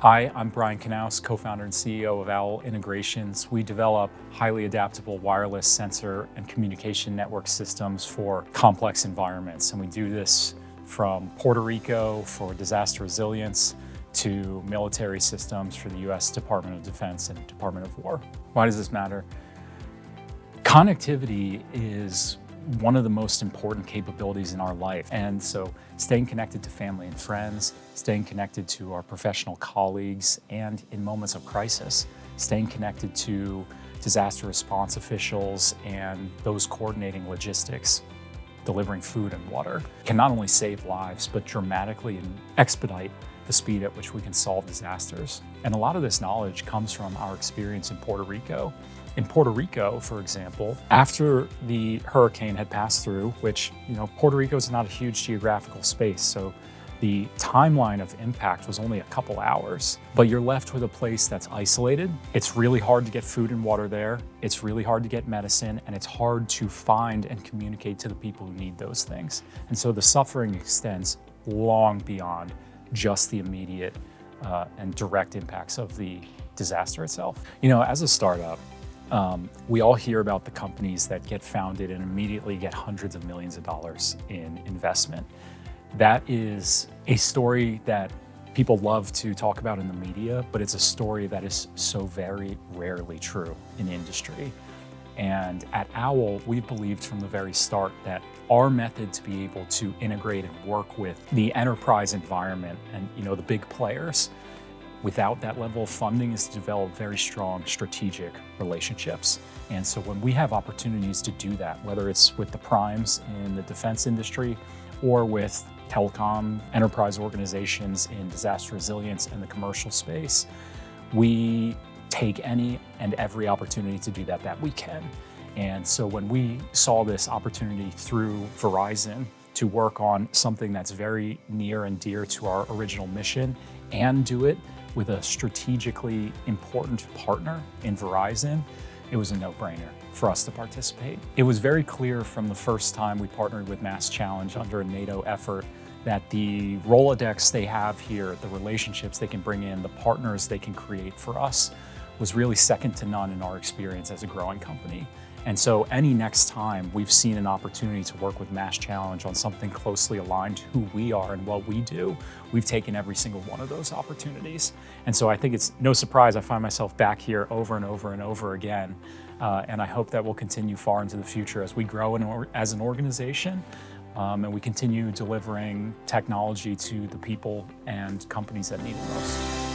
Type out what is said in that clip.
Hi, I'm Bryan Knouse, co-founder and CEO of Owl Integrations. We develop highly adaptable wireless sensor and communication network systems for complex environments. And we do this from Puerto Rico for disaster resilience to military systems for the US Department of Defense and Department of War. Why does this matter? Connectivity is one of the most important capabilities in our life. And so staying connected to family and friends, staying connected to our professional colleagues, and in moments of crisis, staying connected to disaster response officials and those coordinating logistics, delivering food and water, can not only save lives, but dramatically expedite the speed at which we can solve disasters. And a lot of this knowledge comes from our experience in Puerto Rico. In Puerto Rico, for example, after the hurricane had passed through, which, Puerto Rico is not a huge geographical space, so the timeline of impact was only a couple hours, but you're left with a place that's isolated. It's really hard to get food and water there. It's really hard to get medicine, and it's hard to find and communicate to the people who need those things. And so the suffering extends long beyond just the immediate and direct impacts of the disaster itself. As a startup, we all hear about the companies that get founded and immediately get hundreds of millions of dollars in investment. That is a story that people love to talk about in the media, but it's a story that is so very rarely true in industry. And at Owl, we've believed from the very start that our method to be able to integrate and work with the enterprise environment and the big players without that level of funding is to develop very strong strategic relationships. And so when we have opportunities to do that, whether it's with the primes in the defense industry or with telecom enterprise organizations in disaster resilience and the commercial space, we take any and every opportunity to do that we can. And so when we saw this opportunity through Verizon to work on something that's very near and dear to our original mission and do it with a strategically important partner in Verizon, it was a no-brainer for us to participate. It was very clear from the first time we partnered with MassChallenge under a NATO effort that the Rolodex they have here, the relationships they can bring in, the partners they can create for us was really second to none in our experience as a growing company. And so any next time we've seen an opportunity to work with MassChallenge on something closely aligned to who we are and what we do, we've taken every single one of those opportunities. And so I think it's no surprise I find myself back here over and over and over again. And I hope that will continue far into the future as we grow as an organization and we continue delivering technology to the people and companies that need it most.